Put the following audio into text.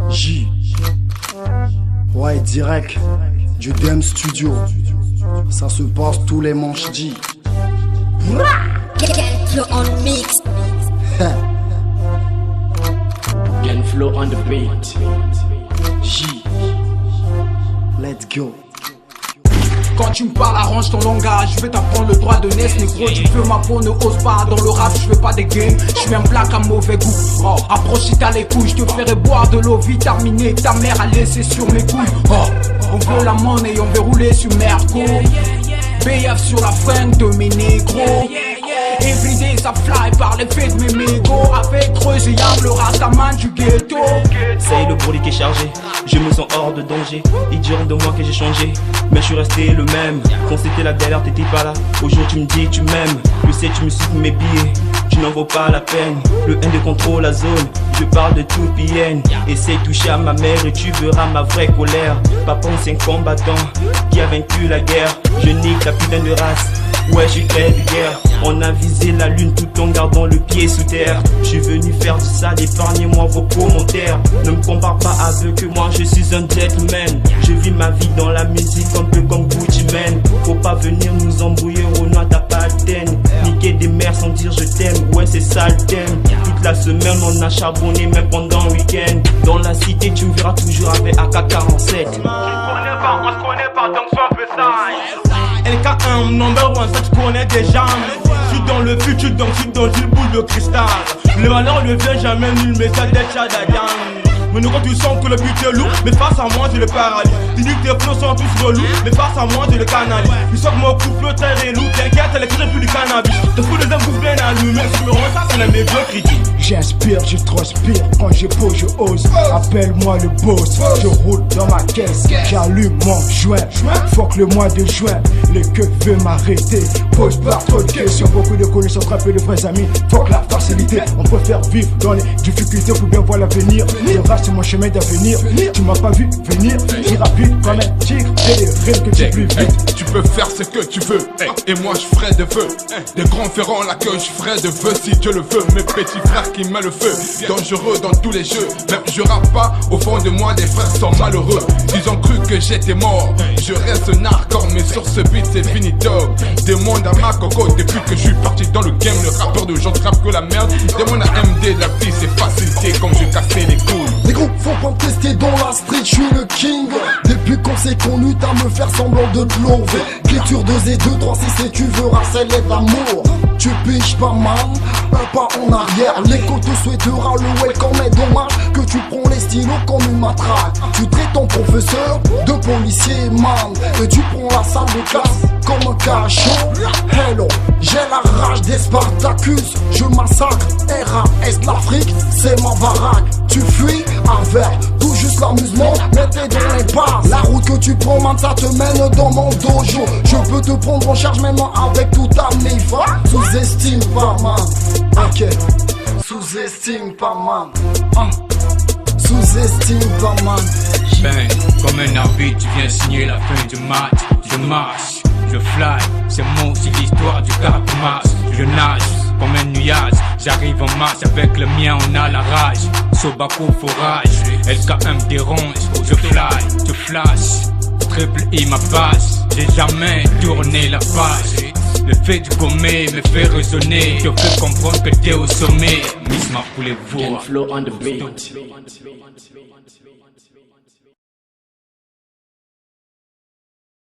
J. Ouais, direct du DM Studio. Ça se passe tous les manches J. Genflow on mix. Genflow on the beat. J. Let's go. Quand tu me parles, arrange ton langage. Je vais t'apprendre le droit de naisse, négro. Tu veux ma peau, ne ose pas. Dans le rap, je fais pas des games. Je suis un black à mauvais goût. Oh, approche si t'as les couilles. Je te ferai boire de l'eau vitaminée. Ta mère a laissé sur mes couilles. Oh, on veut la monnaie, on veut rouler sur Merco. BF sur la fringue de mes négros. Everyday ça fly par l'effet de mes mégots. Avec Creuse et Yam, le rastaman du ghetto. C'est le bruit qui est chargé, je me sens hors de danger. Ils diront de moi que j'ai changé, mais je suis resté le même. Quand c'était la galère t'étais pas là, aujourd'hui tu me dis que tu m'aimes. Je sais tu me souffles mes billets, tu n'en vaux pas la peine. Le N contrôle la zone, je parle de tout PN. Essaye de toucher à ma mère et tu verras ma vraie colère. Papa c'est un combattant qui a vaincu la guerre. Je nique la putain de race, ouais je suis très vulgaire. On a visé la lune tout en gardant le pied sous terre. Je suis venu faire du sale, épargnez-moi vos commentaires. Ne me compare pas avec moi, je suis un gentleman. Je vis ma vie dans la musique un peu comme Gucci Mane. Faut pas venir nous embrouiller, Renoir t'as pas le thème. Niquer des mères sans dire je t'aime, ouais c'est ça le thème. Toute la semaine on a charbonné même pendant le week-end. Dans la cité tu me verras toujours avec AK-47. On se connaît pas donc sois beside. LK1 number one, ça tu connais déjà. Je suis dans le futur donc je suis dans une boule de cristal. Le malheur ne vient jamais nul mais ça déchade à gang. Mais nous quand tu sens que le but est lourd, mais face à moi j'ai le paralyse. Tu dis que tes flots sont tous relous, mais face à moi j'ai le canalise. Tu sens que mon couple très relou, t'inquiète elle écrit plus du cannabis. Te fous les hommes bien allumés, si me rends ça c'est la médiocrité. J'inspire, je transpire, quand je pose, je ose. Appelle-moi le boss, je roule dans ma caisse, j'allume mon joint. Fuck le mois de juin, les queues veulent m'arrêter. Pose pas trop de questions, beaucoup de connaissances, très peu de vrais amis. Fuck la facilité, on préfère vivre dans les difficultés pour bien voir l'avenir. C'est mon chemin d'avenir, tu m'as pas vu venir. Si rapide comme un tigre, j'ai les rêves que tu plus vite. Tu peux faire ce que tu veux, et moi je ferai de feu. Des grands ferrons là que je ferai de feu si Dieu le veut. Mes petits frères qui mettent le feu, dangereux dans tous les jeux. Même je rappe pas, au fond de moi des frères sont malheureux. Ils ont cru que j'étais mort, je reste un hardcore mais sur ce beat c'est fini dog. Demande à ma coco depuis que je suis parti dans le game. Le rappeur de gens rappe que la merde. Demande à MD la vie c'est facilité comme je cassais les couilles. Les groupes faut pas me tester dans la street, je suis le king. Depuis qu'on s'est connu, t'as me faire semblant de te l'ouvrir. Écriture 2 et 2, 3, 6 et tu verras celle d'amour. Tu piches pas mal, un pas en arrière. L'écho te souhaitera le welcome, mais dommage que tu prends les stylos comme une matraque. Tu traites ton professeur de policier man, et tu prends la salle de classe comme un cachot. Hello, j'ai la rage des Spartacus, je massacre RAS l'Afrique, c'est ma baraque. Tu fuis avec tout juste l'amusement, mais t'es dans les passes. La route que tu prends, man, ça te mène dans mon dojo. Je peux te prendre en charge même avec toute ta mifa. Sous-estime pas, man. Ok. Sous-estime pas, man. Sous-estime pas, man. Ben, comme un arbitre, tu viens signer la fin du match. Je marche, je fly, c'est moi, c'est l'histoire du cap masse. Je nage comme un nuage, j'arrive en marche avec le mien, on a la rage. Sobako forage, LK1 me dérange, je fly, tu flash. Triple I ma base, j'ai jamais tourné la page. Le fait de gommer me fait raisonner, te fait comprendre que t'es au sommet. Miss ma pour les voix. Genflow on the beat.